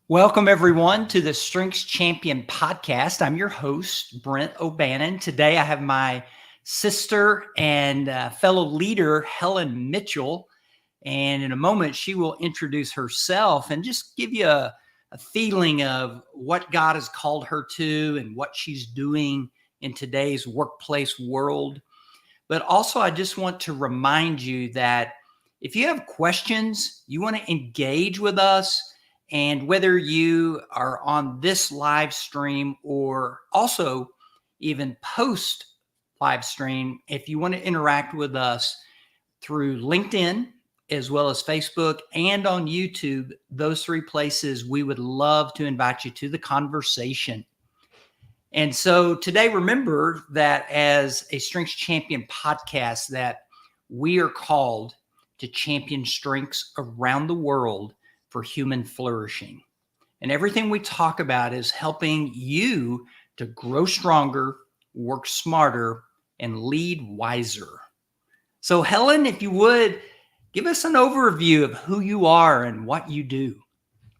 Welcome, everyone, to the Strengths Champion podcast. I'm your host, Brent O'Bannon. Today, I have my sister and fellow leader, Helen Mitchell. And in a moment, she will introduce herself and just give you a feeling of what God has called her to and what she's doing in today's workplace world. But also, I just want to remind you that if you have questions, you want to engage with us, and whether you are on this live stream or also even post live stream, if you want to interact with us through LinkedIn as well as Facebook and on YouTube, those three places, we would love to invite you to the conversation. And so today, remember that as a Strengths Champion podcast, that we are called to champion strengths around the world for human flourishing. And everything we talk about is helping you to grow stronger, work smarter, and lead wiser. So Helen, if you would, give us an overview of who you are and what you do.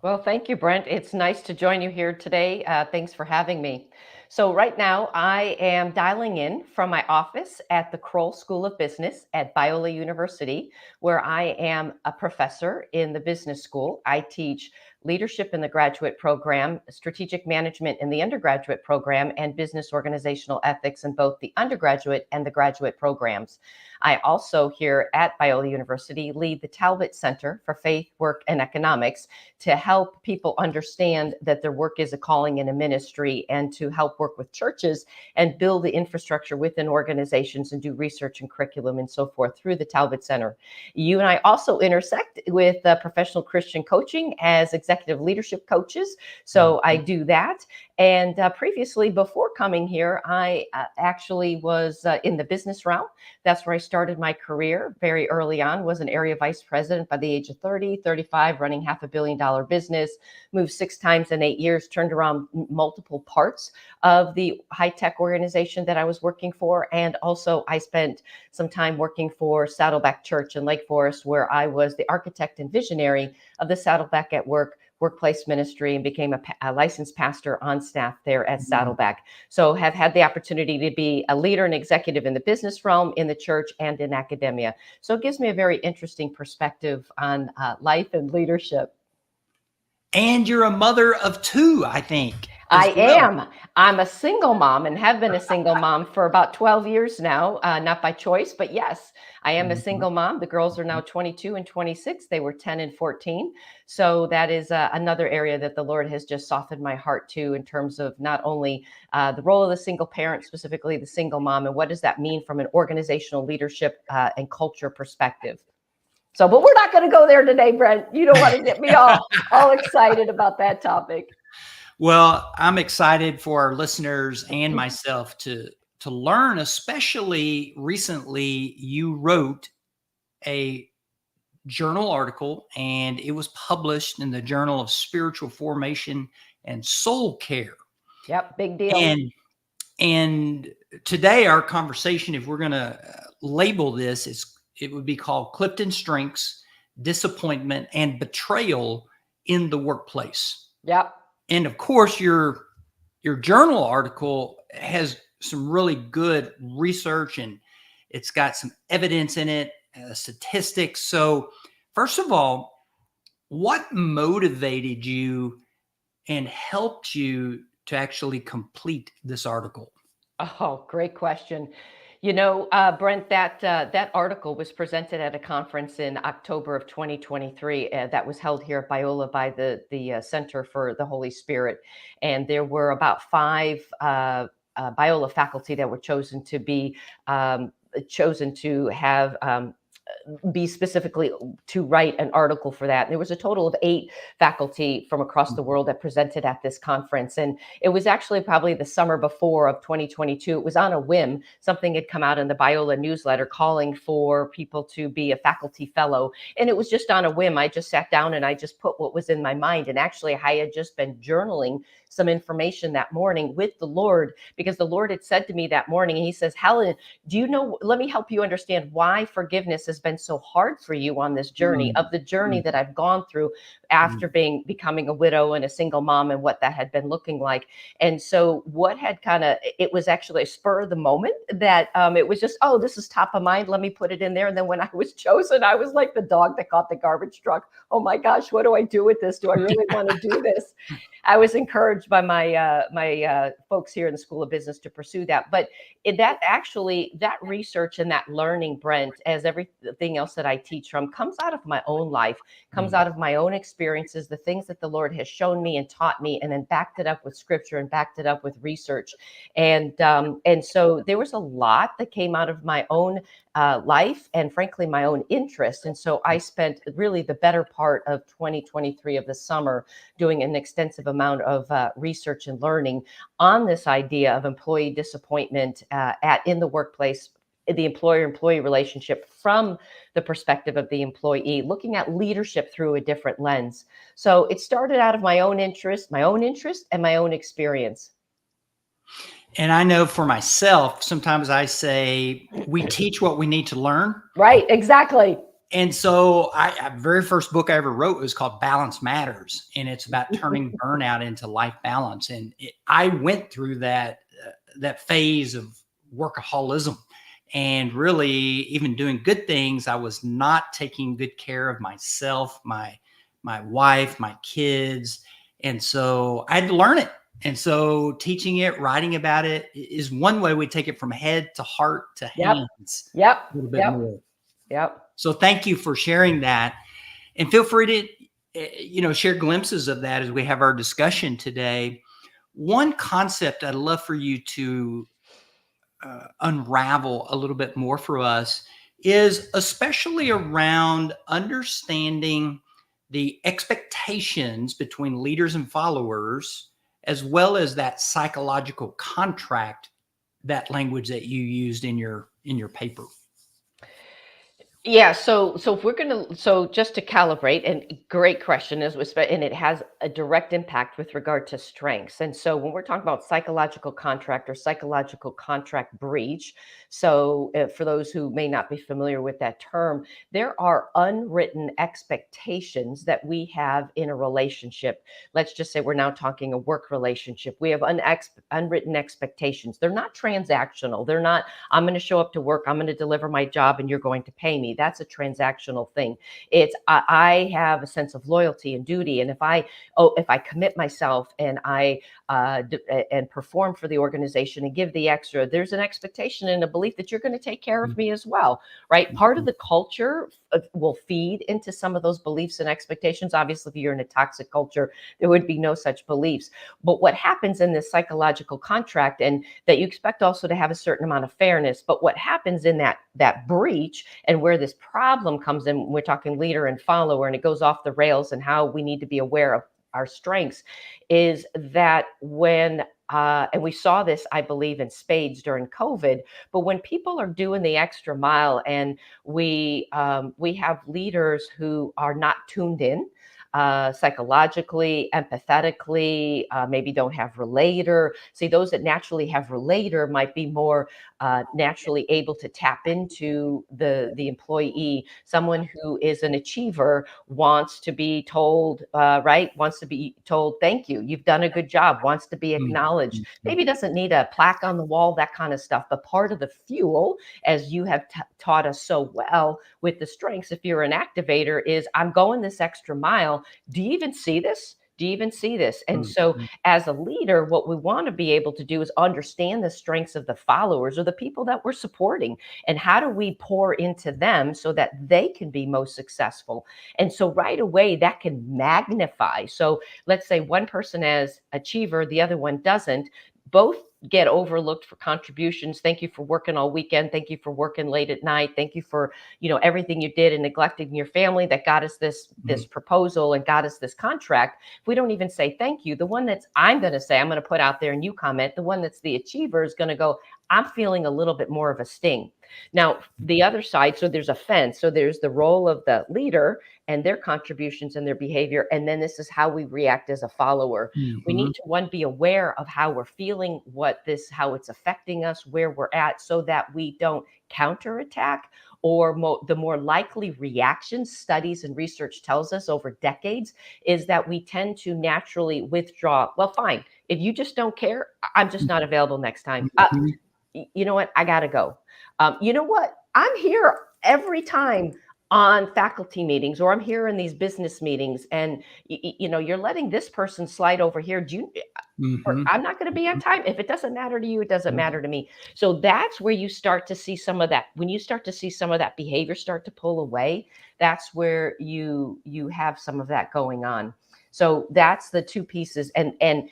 Well, thank you, Brent. It's nice to join you here today. Thanks for having me. So right now I am dialing in from my office at the Kroll School of Business at Biola University, where I am a professor in the business school. I teach leadership in the graduate program, strategic management in the undergraduate program, and business organizational ethics in both the undergraduate and the graduate programs. I also here at Biola University lead the Talbot Center for Faith, Work, and Economics to help people understand that their work is a calling and a ministry, and to help work with churches and build the infrastructure within organizations and do research and curriculum and so forth through the Talbot Center. You and I also intersect with professional Christian coaching as executive leadership coaches. So I do that. And previously, before coming here, I actually was in the business realm. That's where I started my career very early on, was an area vice president by the age of 30, 35, running $500 million business, moved 6 times in 8 years, turned around multiple parts of the high-tech organization that I was working for. And also I spent some time working for Saddleback Church in Lake Forest, where I was the architect and visionary of the Saddleback at Work workplace ministry, and became a licensed pastor on staff there at Saddleback. So have had the opportunity to be a leader and executive in the business realm, in the church, and in academia. So it gives me a very interesting perspective on life and leadership. And you're a mother of 2, I think. I am. I'm a single mom and have been a single mom for about 12 years now, not by choice, but yes, I am a single mom. The girls are now 22 and 26. They were 10 and 14. So that is another area that the Lord has just softened my heart to, in terms of not only the role of the single parent, specifically the single mom, and what does that mean from an organizational leadership and culture perspective. So, but we're not going to go there today, Brent. You don't want to get me all excited about that topic. Well, I'm excited for our listeners and myself to learn, especially recently you wrote a journal article, and it was published in the Journal of Spiritual Formation and Soul Care. Yep, big deal. And today our conversation, if we're going to label this, it would be called CliftonStrengths, Disappointment and Betrayal in the Workplace. Yep. And of course, your journal article has some really good research, and it's got some evidence in it, statistics. So first of all, what motivated you and helped you to actually complete this article? Oh, great question. You know, Brent, that article was presented at a conference in October of 2023 that was held here at Biola by the Center for the Holy Spirit. And there were about 5 Biola faculty that were chosen to be chosen to have be specifically to write an article for that. And there was a total of 8 faculty from across the world that presented at this conference. And it was actually probably the summer before of 2022. It was on a whim. Something had come out in the Biola newsletter calling for people to be a faculty fellow. And it was just on a whim. I just sat down and I just put what was in my mind. And actually, I had just been journaling some information that morning with the Lord, because the Lord had said to me that morning, and he says, Helen, do you know, let me help you understand why forgiveness is has been so hard for you on this journey, Mm, of the journey mm, that I've gone through mm. after becoming a widow and a single mom, and what that had been looking like. And so what had it was actually a spur of the moment that it was just, oh, this is top of mind, let me put it in there. And then when I was chosen, I was like the dog that caught the garbage truck. Oh my gosh, what do I do with this? Do I really want to do this? I was encouraged by my folks here in the School of Business to pursue that. But that research and that learning, Brent, as everything else that I teach from, comes out of my own life, comes Mm. out of my own experiences, the things that the Lord has shown me and taught me, and then backed it up with scripture and backed it up with research. And so there was a lot that came out of my own life and, frankly, my own interest. And so I spent really the better part of 2023 of the summer doing an extensive amount of research and learning on this idea of employee disappointment in the workplace, the employer-employee relationship from the perspective of the employee, looking at leadership through a different lens. So it started out of my own interest and my own experience. And I know for myself, sometimes I say we teach what we need to learn. Right, exactly. And so very first book I ever wrote was called Balance Matters. And it's about turning burnout into life balance. And I went through that phase of workaholism, and really, even doing good things, I was not taking good care of myself, my wife, my kids. And so I had to learn it. And so teaching it, writing about it is one way we take it from head to heart to Yep. hands Yep. a little bit Yep. more. Yep. So thank you for sharing that. And feel free to, share glimpses of that as we have our discussion today. One concept I'd love for you to unravel a little bit more for us is especially around understanding the expectations between leaders and followers, as well as that psychological contract, that language that you used in your paper. Yeah, so if we're gonna, so just to calibrate, and great question, and it has a direct impact with regard to strengths. And so when we're talking about psychological contract or psychological contract breach, so for those who may not be familiar with that term, there are unwritten expectations that we have in a relationship. Let's just say we're now talking a work relationship. We have unwritten expectations. They're not transactional. They're not, I'm going to show up to work, I'm going to deliver my job, and you're going to pay me. That's a transactional thing. It's I have a sense of loyalty and duty, and if I commit myself and I and perform for the organization and give the extra, there's an expectation and a belief that you're going to take care of me as well, right? Part of the culture will feed into some of those beliefs and expectations. Obviously, if you're in a toxic culture, there would be no such beliefs. But what happens in this psychological contract, and that you expect also to have a certain amount of fairness, but what happens in that breach, and where this problem comes in, we're talking leader and follower, and it goes off the rails, and how we need to be aware of our strengths, is that when and we saw this, I believe, in spades during COVID. But when people are doing the extra mile, and we have leaders who are not tuned in psychologically, empathetically, maybe don't have relator. See, those that naturally have relator might be more naturally able to tap into the employee. Someone who is an achiever wants to be told, right? Wants to be told, thank you, you've done a good job, wants to be acknowledged. Maybe doesn't need a plaque on the wall, that kind of stuff. But part of the fuel, as you have taught us so well with the strengths, if you're an activator, is I'm going this extra mile. Do you even see this? Do you even see this? And so, as a leader, what we want to be able to do is understand the strengths of the followers or the people that we're supporting, and how do we pour into them so that they can be most successful. And so, right away, that can magnify. So, let's say one person as achiever, the other one doesn't. Both get overlooked for contributions. Thank you for working all weekend. Thank you for working late at night. Thank you for, everything you did and neglecting your family that got us this proposal and got us this contract. If we don't even say thank you, the one that's I'm going to put out there and you comment, the one that's the achiever is going to go, I'm feeling a little bit more of a sting. Now, the other side, so there's a fence. So there's the role of the leader and their contributions and their behavior. And then this is how we react as a follower. We need to, be aware of how we're feeling, how it's affecting us, where we're at, so that we don't counterattack or the more likely reaction, studies and research tells us over decades, is that we tend to naturally withdraw. Well, fine. If you just don't care, I'm just not available next time. Mhm. You know what? I got to go. You know what? I'm here every time on faculty meetings, or I'm here in these business meetings, and you're letting this person slide over here. Or Mhm. I'm not going to be on time. If it doesn't matter to you, it doesn't Mhm. matter to me. So that's where you start to see some of that. When you start to see some of that behavior start to pull away, that's where you have some of that going on. So that's the two pieces. And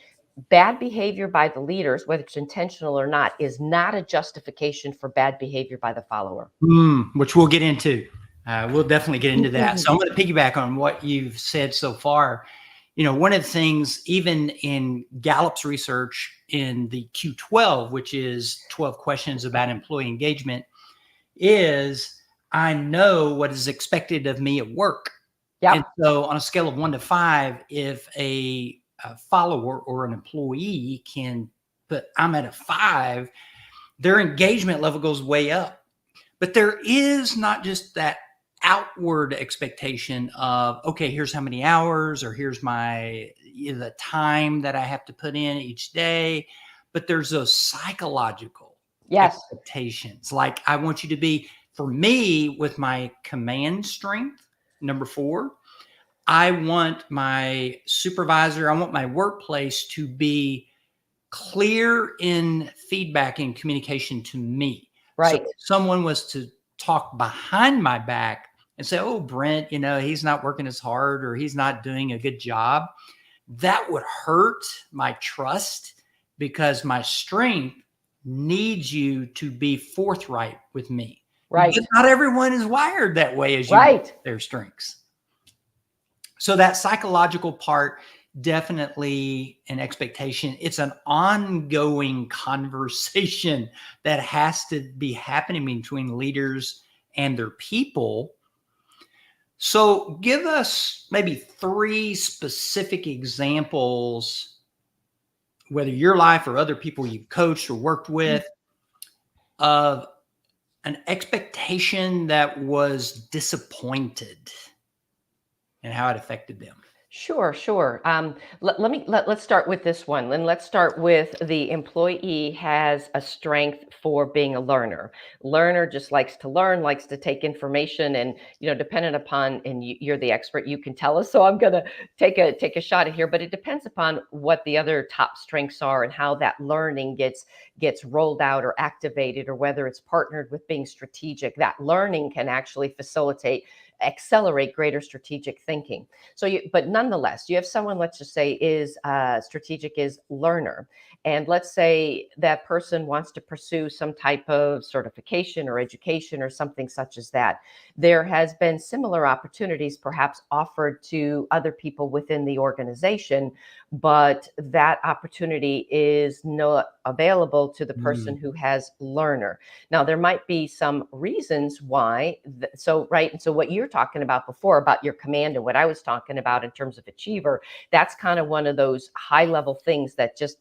bad behavior by the leaders, whether it's intentional or not, is not a justification for bad behavior by the follower. Which we'll get into. We'll definitely get into that. So I'm going to piggyback on what you've said so far. One of the things, even in Gallup's research in the Q12, which is 12 questions about employee engagement, is I know what is expected of me at work. Yep. And so on a scale of 1 to 5, if a follower or an employee can put, I'm at a 5, their engagement level goes way up. But there is not just that outward expectation of, okay, here's how many hours, or here's the time that I have to put in each day. But there's those psychological Yes. expectations. Like, I want you to be, for me, with my command strength, number 4, I want my supervisor, I want my workplace to be clear in feedback and communication to me. So Right. if someone was to talk behind my back and say, oh, Brent, he's not working as hard, or he's not doing a good job, that would hurt my trust, because my strength needs you to be forthright with me. Right. But not everyone is wired that way as you Right. their strengths. So that psychological part, definitely an expectation. It's an ongoing conversation that has to be happening between leaders and their people. So give us maybe 3 specific examples, whether your life or other people you've coached or worked with, of an expectation that was disappointed and how it affected them. Sure, sure. Let's start with this one. And let's start with the employee has a strength for being a learner. Learner just likes to learn, likes to take information, and dependent upon, and you're the expert, you can tell us. So I'm gonna take a shot at here, but it depends upon what the other top strengths are and how that learning gets rolled out or activated, or whether it's partnered with being strategic. That learning can actually accelerate greater strategic thinking. But nonetheless, you have someone, let's just say, is strategic, is learner. And let's say that person wants to pursue some type of certification or education or something such as that. There has been similar opportunities perhaps offered to other people within the organization, but that opportunity is not available to the person who has learner. Now, there might be some reasons why. Right. And so what you're talking about before about your command, and what I was talking about in terms of achiever, that's kind of one of those high level things that just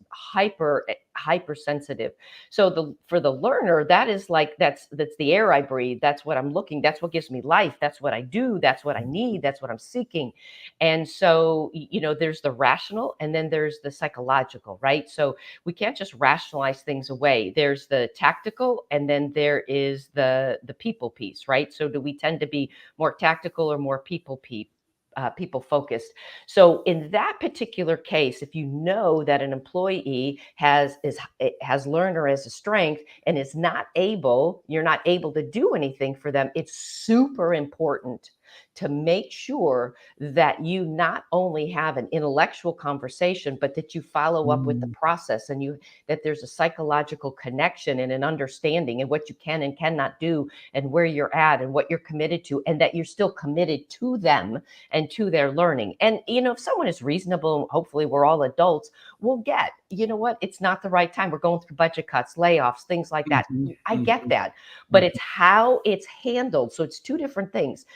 hypersensitive. So for the learner, that is like, that's the air I breathe. That's what I'm looking. That's what gives me life. That's what I do. That's what I need. That's what I'm seeking. And so, there's the rational, and then there's the psychological, right? So we can't just rationalize things away. There's the tactical, and then there is the people piece, right? So do we tend to be more tactical or more people focused? So in that particular case, if you know that an employee has learner as a strength and you're not able to do anything for them, it's super important to make sure that you not only have an intellectual conversation, but that you follow up with the process, and that there's a psychological connection and an understanding and what you can and cannot do, and where you're at and what you're committed to, and that you're still committed to them and to their learning. And if someone is reasonable, hopefully we're all adults, we'll get, what, it's not the right time. We're going through budget cuts, layoffs, things like that. I get that, but it's how it's handled. So it's two different things.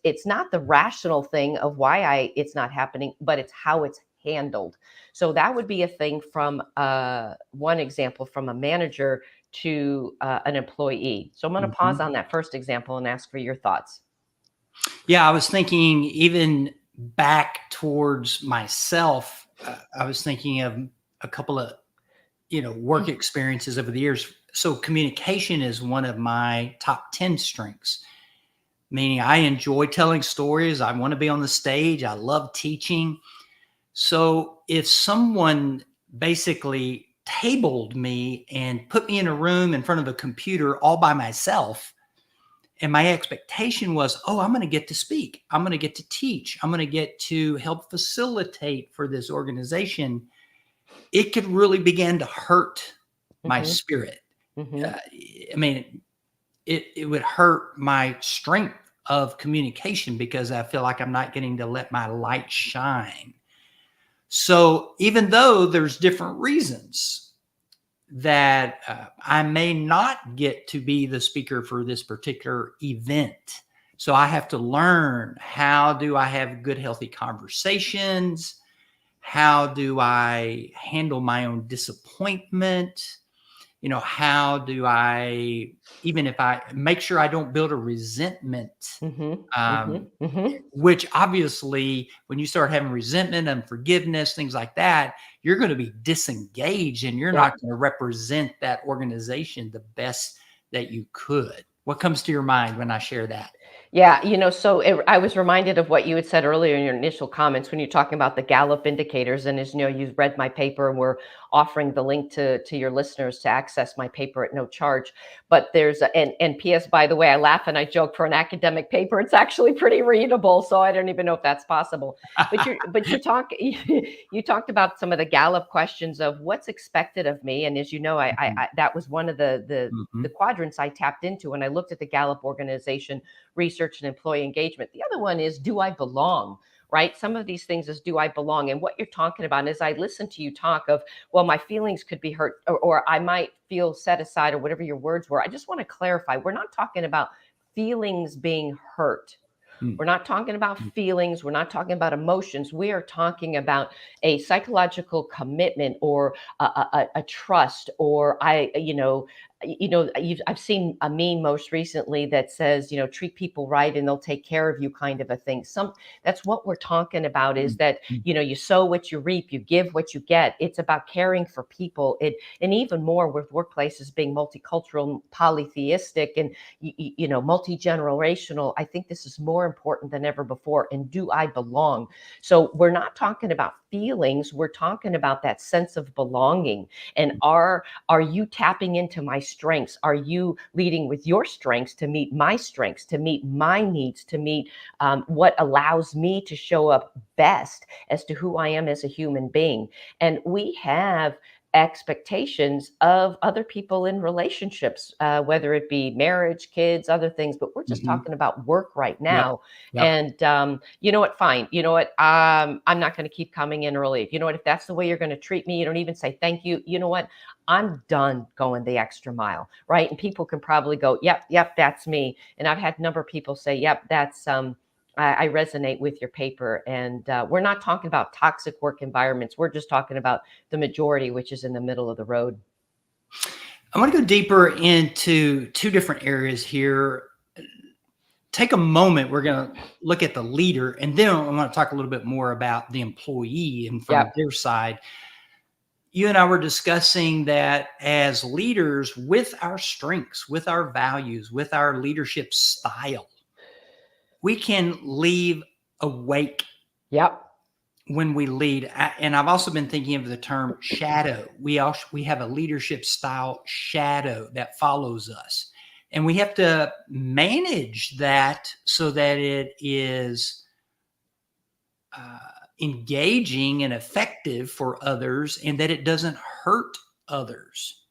It's not the rational thing of why it's not happening, but it's how it's handled. So that would be a thing from one example from a manager to an employee? So I'm going to pause on that first example and ask for your thoughts. Yeah, I was thinking even back towards myself. I was thinking of a couple of, work experiences over the years. So communication is one of my top 10 strengths, meaning I enjoy telling stories. I want to be on the stage. I love teaching. So if someone basically tabled me and put me in a room in front of a computer all by myself, and my expectation was, oh, I'm going to get to speak. I'm going to get to teach. I'm going to get to help facilitate for this organization. It could really begin to hurt my spirit. I mean, it would hurt my strength of communication because I feel like I'm not getting to let my light shine. So even though there's different reasons that I may not get to be the speaker for this particular event, so I have to learn, how do I have good, healthy conversations? How do I handle my own disappointment? How do I, even if I make sure I don't build a resentment, which obviously when you start having resentment, unforgiveness, things like that, you're going to be disengaged and you're not going to represent that organization the best that you could. What comes to your mind when I share that? Yeah, I was reminded of what you had said earlier in your initial comments when you're talking about the Gallup indicators. And as you know, you've read my paper and we're offering the link to your listeners to access my paper at no charge. But there's and P.S. by the way, I laugh and I joke, for an academic paper, it's actually pretty readable. So I don't even know if that's possible. But you talked about some of the Gallup questions of what's expected of me. And as you know, I that was one of the quadrants I tapped into when I looked at the Gallup organization research and employee engagement. The other one is, do I belong? Right? Some of these things is, do I belong? And what you're talking about is, I listen to you talk of, well, my feelings could be hurt, or I might feel set aside, or whatever your words were. I just want to clarify, we're not talking about feelings being hurt. We're not talking about feelings. We're not talking about emotions. We are talking about a psychological commitment, or a trust, or I've seen a meme most recently that says, treat people right and they'll take care of you, kind of a thing. That's what we're talking about, is that, you sow what you reap, you give what you get. It's about caring for people. And even more with workplaces being multicultural, polytheistic, and, multi-generational. I think this is more important than ever before. And do I belong? So we're not talking about feelings. We're talking about that sense of belonging. And are you tapping into my strengths? Are you leading with your strengths to meet my strengths, to meet my needs, to meet what allows me to show up best as to who I am as a human being? And we have expectations of other people in relationships, whether it be marriage, kids, other things, but we're just talking about work right now. And you know what, fine. You know what, I'm not going to keep coming in early. You know what, if that's the way you're going to treat me, you don't even say thank you. You know what, I'm done going the extra mile, right? And people can probably go, yep, that's me. And I've had a number of people say, yep, that's I resonate with your paper. And we're not talking about toxic work environments. We're just talking about the majority, which is in the middle of the road. I want to go deeper into two different areas here. Take a moment. We're going to look at the leader, and then I want to talk a little bit more about the employee and from their side. You and I were discussing that as leaders, with our strengths, with our values, with our leadership style, we can leave a wake when we lead. And I've also been thinking of the term shadow. We have a leadership style shadow that follows us. And we have to manage that so that it is engaging and effective for others, and that it doesn't hurt others.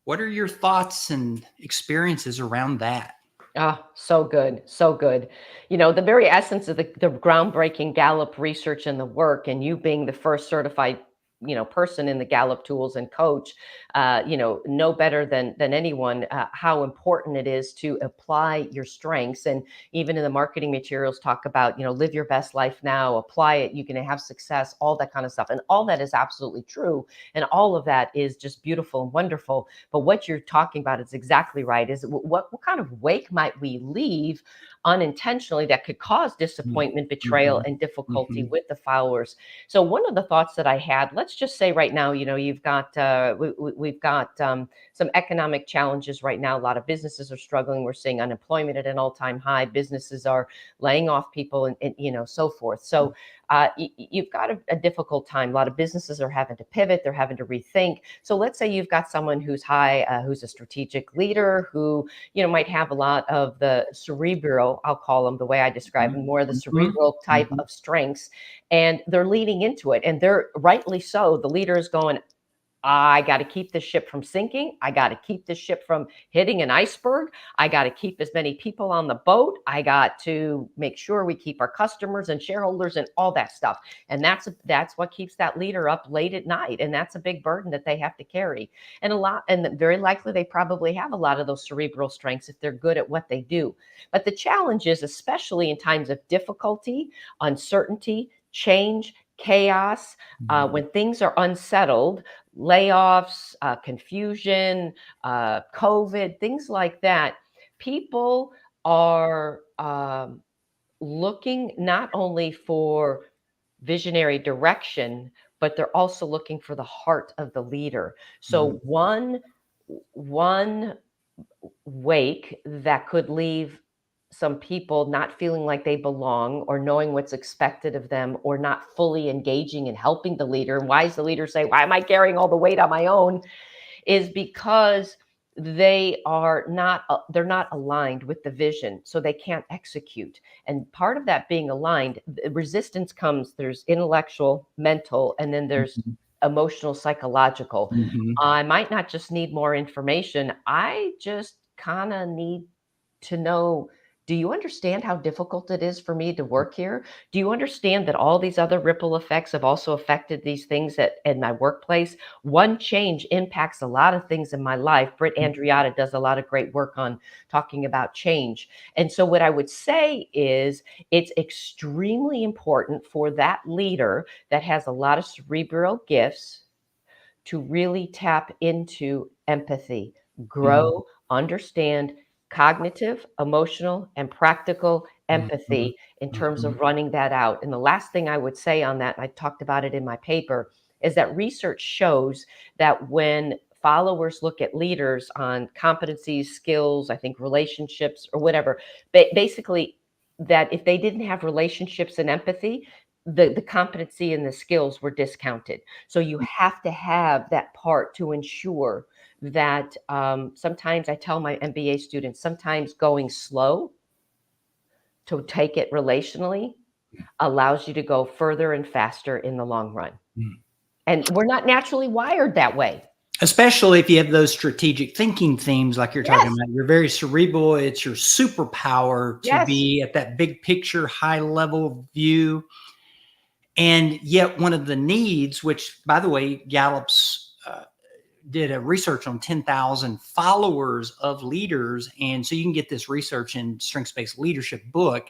What are your thoughts and experiences around that? Oh, so good. So good. The very essence of the groundbreaking Gallup research and the work, and you being the first certified person in the Gallup tools and coach, know better than anyone how important it is to apply your strengths. And even in the marketing materials talk about, live your best life now, apply it, you're going to have success, all that kind of stuff. And all that is absolutely true. And all of that is just beautiful and wonderful. But what you're talking about is exactly right. Is what kind of wake might we leave unintentionally that could cause disappointment, betrayal, and difficulty with the followers? So one of the thoughts that I had, let's just say right now, you've got we've got some economic challenges right now. A lot of businesses are struggling. We're seeing unemployment at an all-time high. Businesses are laying off people, and so forth. So you've got a difficult time. A lot of businesses are having to pivot. They're having to rethink. So let's say you've got someone who's who's a strategic leader, who might have a lot of the cerebral, I'll call them the way I describe them, more of the cerebral type of strengths, and they're leaning into it, and they're rightly so. The leader is going, I got to keep this ship from sinking. I got to keep this ship from hitting an iceberg. I got to keep as many people on the boat. I got to make sure we keep our customers and shareholders and all that stuff. And that's what keeps that leader up late at night. And that's a big burden that they have to carry. And very likely they probably have a lot of those cerebral strengths if they're good at what they do. But the challenge is, especially in times of difficulty, uncertainty, change, chaos, when things are unsettled, layoffs, confusion, COVID, things like that, people are looking not only for visionary direction, but they're also looking for the heart of the leader. So one wake that could leave some people not feeling like they belong, or knowing what's expected of them, or not fully engaging and helping the leader. And why is the leader say, why am I carrying all the weight on my own? Is because they're not aligned with the vision, so they can't execute. And part of that being aligned, resistance comes, there's intellectual, mental, and then there's emotional, psychological. I might not just need more information. I just kind of need to know, do you understand how difficult it is for me to work here? Do you understand that all these other ripple effects have also affected these things in my workplace? One change impacts a lot of things in my life. Britt Andriotta does a lot of great work on talking about change. And so what I would say is, it's extremely important for that leader that has a lot of cerebral gifts to really tap into empathy, grow, understand cognitive, emotional, and practical empathy in terms of running that out. And the last thing I would say on that, and I talked about it in my paper, is that research shows that when followers look at leaders on competencies, skills, I think relationships or whatever, basically that if they didn't have relationships and empathy, the competency and the skills were discounted. So you have to have that part to ensure that sometimes I tell my MBA students, sometimes going slow to take it relationally allows you to go further and faster in the long run. And we're not naturally wired that way. Especially if you have those strategic thinking themes like you're talking about. You're very cerebral. It's your superpower to be at that big picture, high level view. And yet one of the needs, which, by the way, Gallup's did a research on 10,000 followers of leaders. And so you can get this research in Strengths-Based Leadership book.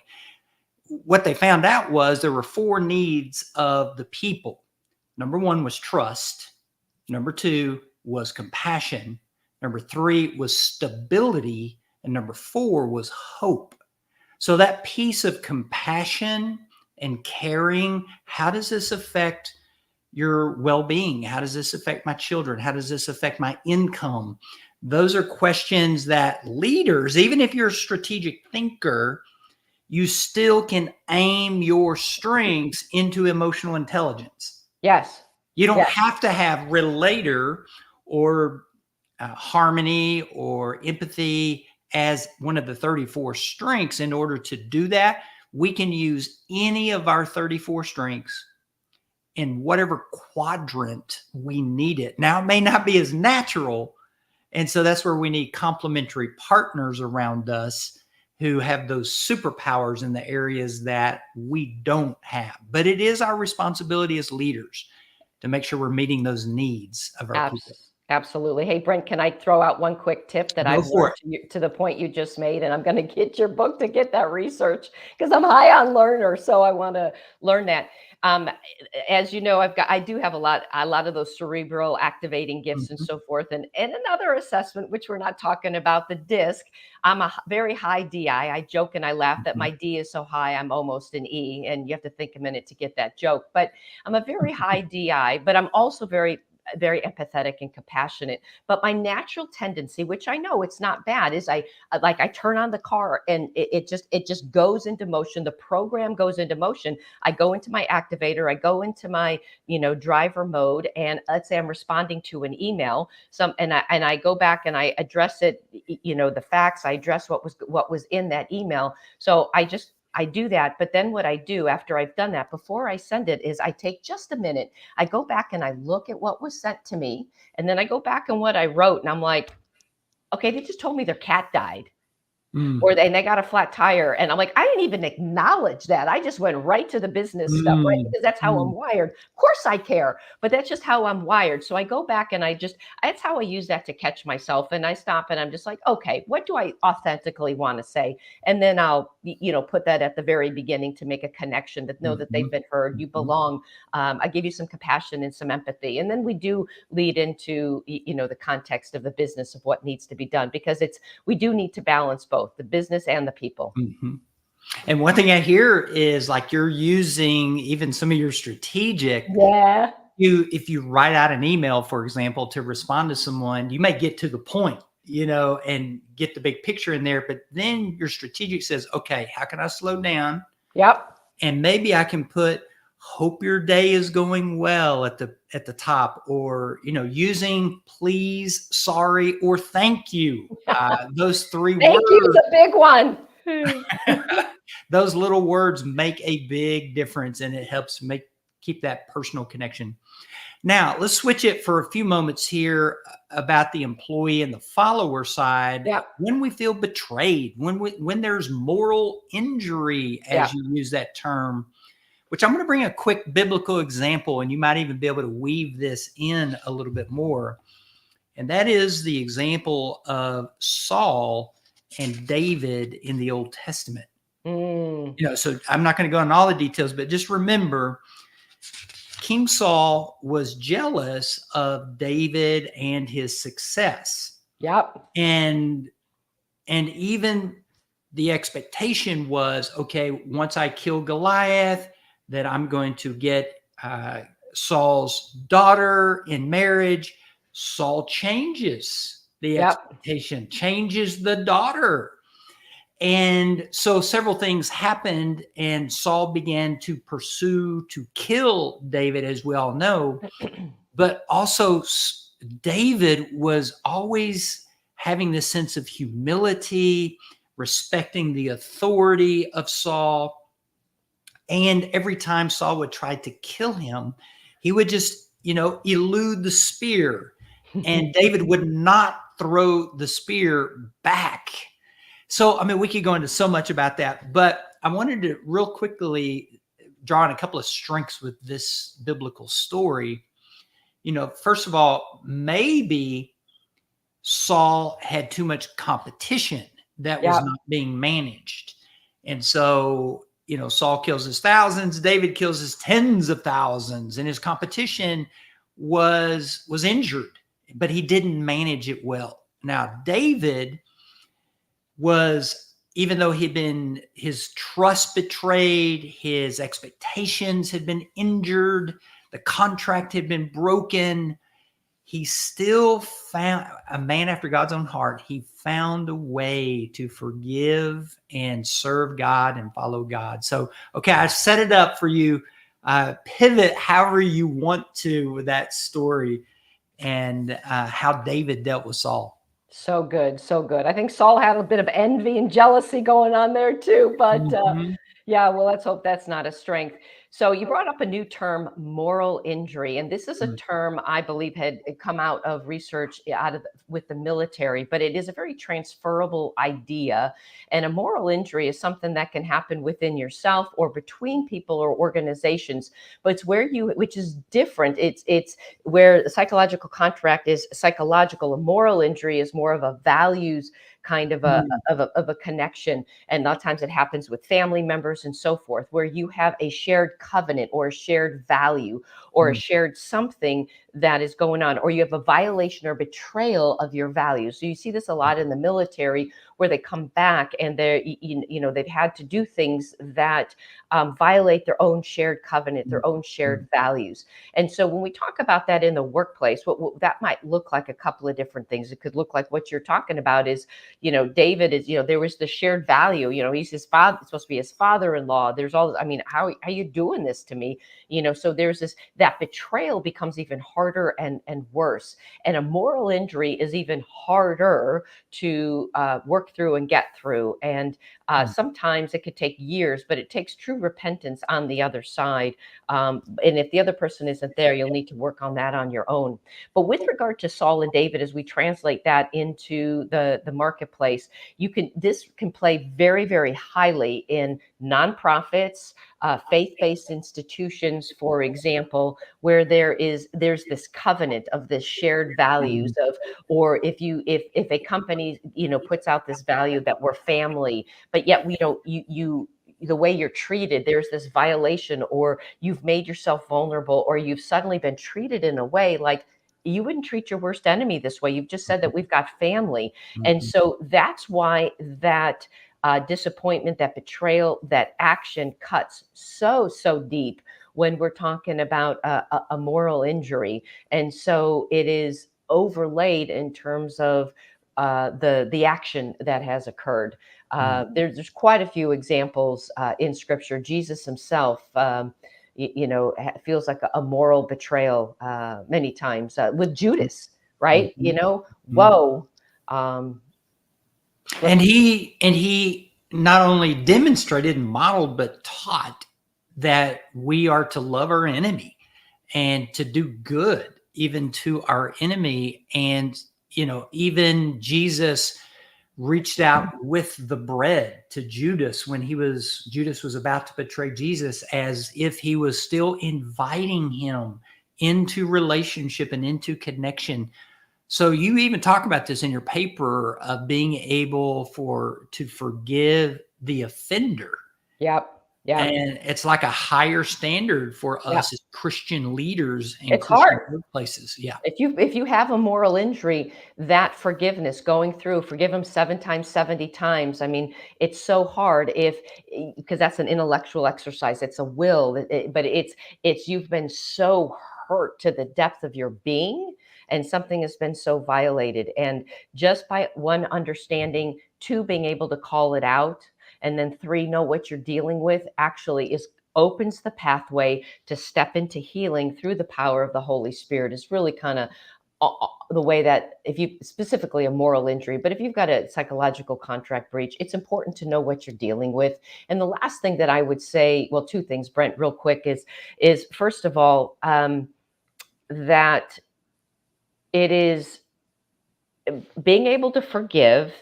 What they found out was there were 4 needs of the people. Number 1 was trust. Number 2 was compassion. Number 3 was stability. And number 4 was hope. So that piece of compassion and caring, how does this affect your well-being? How does this affect my children? How does this affect my income? Those are questions that leaders, even if you're a strategic thinker, you still can aim your strengths into emotional intelligence. Yes. You don't have to have relator or harmony or empathy as one of the 34 strengths. In order to do that, we can use any of our 34 strengths in whatever quadrant we need it. Now, it may not be as natural. And so that's where we need complementary partners around us who have those superpowers in the areas that we don't have. But it is our responsibility as leaders to make sure we're meeting those needs of our people. Absolutely. Hey, Brent, can I throw out one quick tip that Go I've for learned to the point you just made? And I'm going to get your book to get that research because I'm high on learner. So I want to learn that. Um, as you know, I do have a lot of those cerebral activating gifts and Mhm. so forth. And another assessment, which we're not talking about, the DISC. I'm a very high DI. I joke and I laugh that my D is so high, I'm almost an E. And you have to think a minute to get that joke. But I'm a very high DI, but I'm also very empathetic and compassionate. But my natural tendency, which I know it's not bad, is I turn on the car and it just goes into motion. The program goes into motion. I go into my activator. I go into my driver mode, and let's say I'm responding to an email. And I go back and I address it. The facts. I address what was in that email. So I do that. But then what I do after I've done that, before I send it, is I take just a minute. I go back and I look at what was sent to me. And then I go back and what I wrote. And I'm like, okay, they just told me their cat died. And they got a flat tire. And I'm like, I didn't even acknowledge that. I just went right to the business stuff, right? Because that's how I'm wired. Of course I care, but that's just how I'm wired. So I go back and that's how I use that to catch myself. And I stop and I'm just like, okay, what do I authentically want to say? And then I'll, put that at the very beginning to make a connection, that know that they've been heard, you belong. I give you some compassion and some empathy. And then we do lead into, the context of the business of what needs to be done, because we do need to balance both the business and the people. And one thing I hear is like you're using even some of your strategic. Yeah. If you write out an email, for example, to respond to someone, you may get to the point, and get the big picture in there. But then your strategic says, okay, how can I slow down? Yep. And maybe I can put, hope your day is going well at the top, or, using please, sorry, or thank you. Those three Thank words. you is a big one. Those little words make a big difference, and it helps keep that personal connection. Now, let's switch it for a few moments here about the employee and the follower side. Yep. When we feel betrayed, when there's moral injury, as you use that term, which I'm going to bring a quick biblical example, and you might even be able to weave this in a little bit more. And that is the example of Saul and David in the Old Testament. So I'm not going to go into all the details, but just remember, King Saul was jealous of David and his success. Yep. And even the expectation was, okay, once I kill Goliath, that I'm going to get Saul's daughter in marriage. Saul changes the expectation, changes the daughter. And so several things happened, and Saul began to pursue to kill David, as we all know. But also David was always having this sense of humility, respecting the authority of Saul. And every time Saul would try to kill him, he would just, elude the spear. And David would not throw the spear back. So, we could go into so much about that, but I wanted to real quickly draw on a couple of strengths with this biblical story. First of all, maybe Saul had too much competition that was not being managed. And so, Saul kills his thousands, David kills his tens of thousands, and his competition was injured, but he didn't manage it well. Now, David was, even though he'd been his trust betrayed, his expectations had been injured, the contract had been broken, he still found, a man after God's own heart, he found a way to forgive and serve God and follow God. So, okay, I set it up for you. Pivot however you want to with that story, and how David dealt with Saul. So good. So good. I think Saul had a bit of envy and jealousy going on there too, but Yeah, well, let's hope that's not a strength. So you brought up a new term, moral injury, and this is a Mm, term I believe had come out of research with the military, but it is a very transferable idea. And a moral injury is something that can happen within yourself or between people or organizations, but it's where which is different. It's where the psychological contract is psychological. A moral injury is more of a values kind of mm, a connection, and a lot of times it happens with family members and so forth, where you have a shared covenant or a shared value or a mm, shared something that is going on, or you have a violation or betrayal of your values. So you see this a lot in the military, where they come back and they've had to do things that violate their own shared covenant, mm, their own mm, shared values. And so when we talk about that in the workplace, what that might look like a couple of different things. It could look like what you're talking about is, David is, there was the shared value, he's his father, supposed to be his father-in-law. There's all, I mean, how are you doing this to me? So there's that betrayal becomes even harder and worse. And a moral injury is even harder to work through and get through. And mm, sometimes it could take years, but it takes true repentance on the other side. And if the other person isn't there, you'll need to work on that on your own. But with regard to Saul and David, as we translate that into the marketplace, this can play very, very highly in nonprofits, faith-based institutions, for example, where there's this covenant of this shared values mm, of, or if a company puts out this value that we're family, but yet we don't you the way you're treated, there's this violation, or you've made yourself vulnerable, or you've suddenly been treated in a way like you wouldn't treat your worst enemy this way. You've just said that we've got family. And mm, so that's why that disappointment, that betrayal, that action cuts so deep when we're talking about a moral injury. And so it is overlaid in terms of the action that has occurred. mm. There's quite a few examples in Scripture. Jesus himself, feels like a moral betrayal many times with Judas, right? Mhm, mhm. Whoa. Um, And he not only demonstrated and modeled, but taught that we are to love our enemy and to do good even to our enemy. And even Jesus reached out with the bread to Judas when Judas was about to betray Jesus, as if he was still inviting him into relationship and into connection. So you even talk about this in your paper of being able to forgive the offender. yep, yep, And it's like a higher standard for yep. us as Christian leaders in It's Christian hard. workplaces. Yeah. If you have a moral injury, that forgiveness, going through, forgive them 7 times, 70 times. I mean, it's so hard because that's an intellectual exercise. It's a will, but it's you've been so hurt to the depth of your being, and something has been so violated. And just by one, understanding, two, being able to call it out, and then three, know what you're dealing with actually is opens the pathway to step into healing through the power of the Holy Spirit. Is really kind of the way that, if you specifically a moral injury, but if you've got a psychological contract breach, it's important to know what you're dealing with. And the last thing that I would say, well, two things, Brent, real quick, is first of all, that it is being able to forgive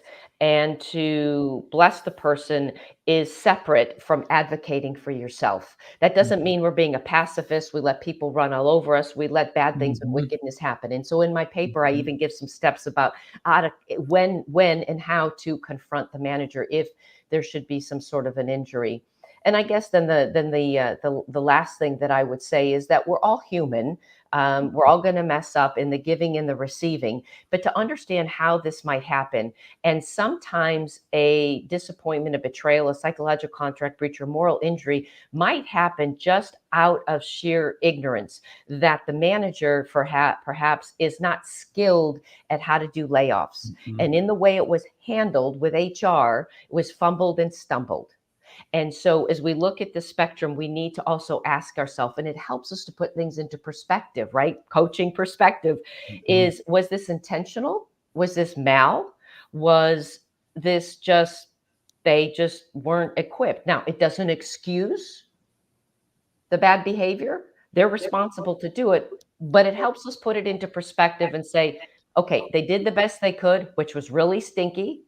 and to bless the person is separate from advocating for yourself. That doesn't mean we're being a pacifist. We let people run all over us. We let bad things and Mhm, wickedness happen. And so in my paper, I mhm, even give some steps about how to, when and how to confront the manager if there should be some sort of an injury. And I guess then the last thing that I would say is that we're all human. We're all going to mess up in the giving and the receiving, but to understand how this might happen. And sometimes a disappointment, a betrayal, a psychological contract breach, or moral injury might happen just out of sheer ignorance, that the manager perhaps is not skilled at how to do layoffs. mhm, And in the way it was handled with HR, it was fumbled and stumbled. And so, as we look at the spectrum, we need to also ask ourselves, and it helps us to put things into perspective, right? Coaching perspective mhm, was this intentional? Was this mal? Was this just They just weren't equipped. Now, it doesn't excuse the bad behavior. They're responsible to do it, but it helps us put it into perspective and say, okay, they did the best they could, which was really stinky.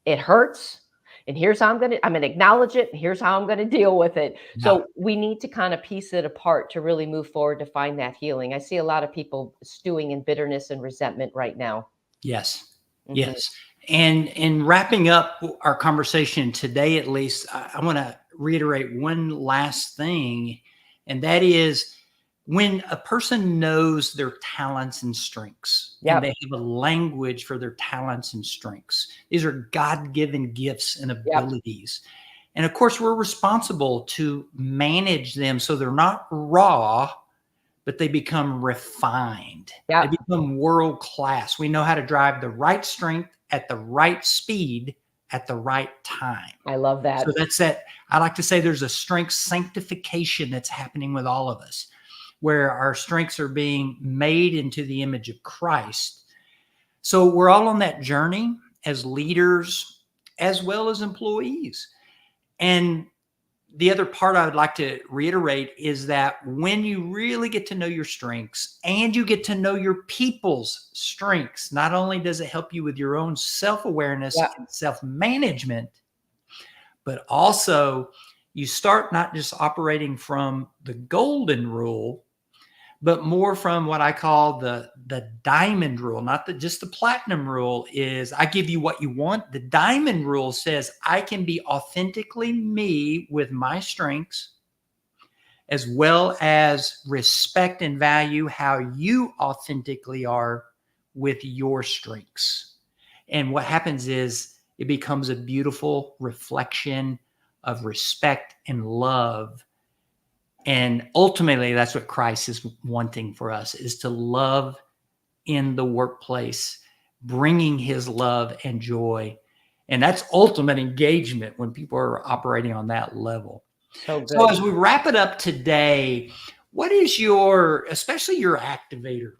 It hurts. And here's how I'm going to acknowledge it. And here's how I'm going to deal with it. Yeah. So we need to kind of piece it apart to really move forward to find that healing. I see a lot of people stewing in bitterness and resentment right now. Yes. Mhm. Yes. And in wrapping up our conversation today, at least, I want to reiterate one last thing, and that is when a person knows their talents and strengths, and they Yep. have a language for their talents and strengths. These are God-given gifts and Yep. abilities. And of course, we're responsible to manage them so they're not raw, but they become refined. They Yep. become world class. We know how to drive the right strength at the right speed at the right time. I love So that. that's that. I like to say there's a strength sanctification that's happening with all of us, where our strengths are being made into the image of Christ. So we're all on that journey as leaders as well as employees. And the other part I would like to reiterate is that when you really get to know your strengths and you get to know your people's strengths, not only does it help you with your own self-awareness Yep. and self-management, but also you start not just operating from the golden rule, but more from what I call the diamond rule, not just the platinum rule is I give you what you want. The diamond rule says I can be authentically me with my strengths, as well as respect and value how you authentically are with your strengths. And what happens is it becomes a beautiful reflection of respect and love. And ultimately, that's what Christ is wanting for us, is to love in the workplace, bringing his love and joy. And that's ultimate engagement when people are operating on that level. So So good. as we wrap it up today, what is your, especially your activator,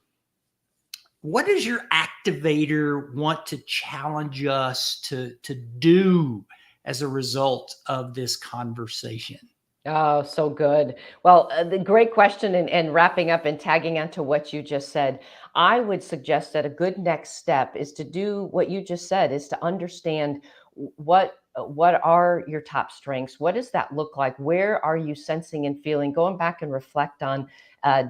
what does your activator want to challenge us to do as a result of this conversation? Oh, so good. Well, the great question, and wrapping up and tagging onto what you just said, I would suggest that a good next step is to do what you just said, is to understand what are your top strengths? What does that look like? Where are you sensing and feeling? Going back and reflect on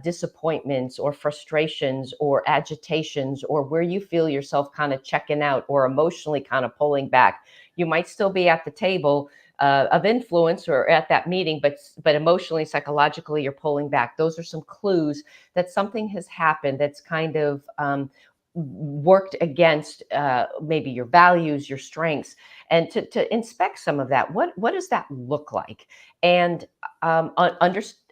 disappointments or frustrations or agitations, or where you feel yourself kind of checking out or emotionally kind of pulling back. You might still be at the table of influence or at that meeting, but emotionally, psychologically, you're pulling back. Those are some clues that something has happened that's kind of worked against maybe your values, your strengths, and to inspect some of that. What does that look like? And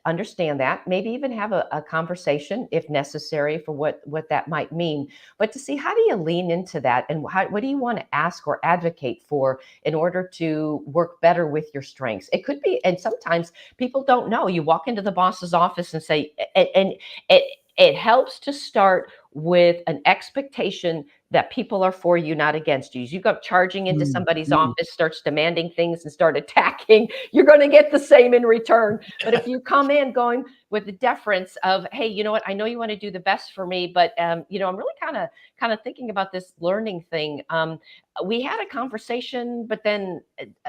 understand that. Maybe even have a conversation if necessary for what that might mean. But to see, how do you lean into that, and what do you want to ask or advocate for in order to work better with your strengths? It could be, and sometimes people don't know. You walk into the boss's office and say, and it helps to start with an expectation that people are for you, not against you. You go charging into Mm, somebody's mm. office, starts demanding things and start attacking, you're going to get the same in return. But if you come in going with the deference of, hey, you know what, I know you want to do the best for me, but I'm really kind of thinking about this learning thing. We had a conversation, but then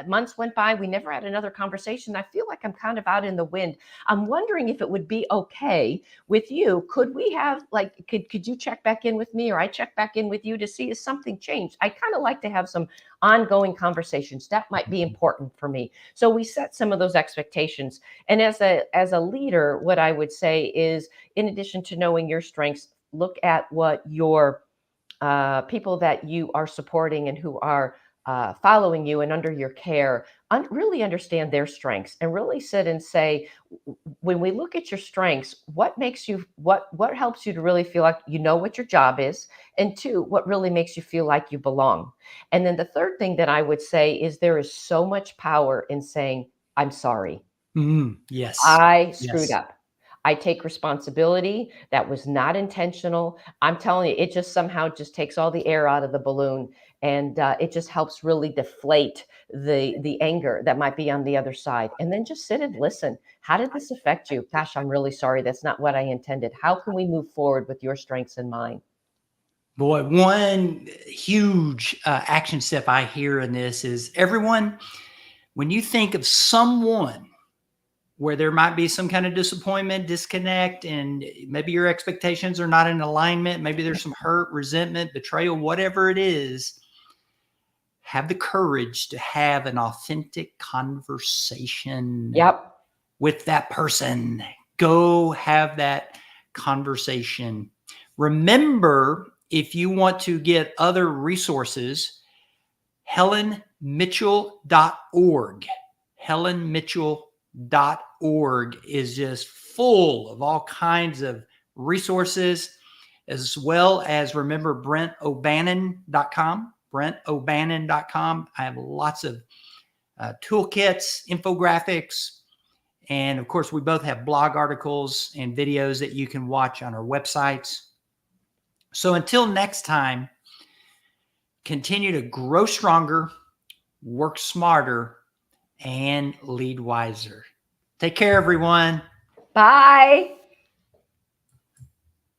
months went by. We never had another conversation. I feel like I'm kind of out in the wind. I'm wondering if it would be okay with you. Could we have, like, could you check back in with me, or I check back in with you to see if something changed? I kind of like to have some ongoing conversations. That might be important for me. So we set some of those expectations. And as a leader, what I would say is, in addition to knowing your strengths, look at what your people that you are supporting and who are following you and under your care, really understand their strengths, and really sit and say, when we look at your strengths, what makes you, what helps you to really feel like you know what your job is, and two, what really makes you feel like you belong. And then the third thing that I would say is, there is so much power in saying, I'm sorry. Yes. I screwed Yes. up. I take responsibility. That was not intentional. I'm telling you, it just somehow just takes all the air out of the balloon. And it just helps really deflate the anger that might be on the other side. And then just sit and listen. How did this affect you? Gosh, I'm really sorry. That's not what I intended. How can we move forward with your strengths and mine? Boy, one huge action step I hear in this is everyone, when you think of someone where there might be some kind of disappointment, disconnect, and maybe your expectations are not in alignment, maybe there's some hurt, resentment, betrayal, whatever it is, have the courage to have an authentic conversation with that person. Go have that conversation. Remember, if you want to get other resources, helenmitchell.org. helenmitchell.org is just full of all kinds of resources, as well as remember BrentO'Bannon.com. BrentO'Bannon.com. I have lots of toolkits, infographics, and of course, we both have blog articles and videos that you can watch on our websites. So until next time, continue to grow stronger, work smarter, and lead wiser. Take care, everyone. Bye.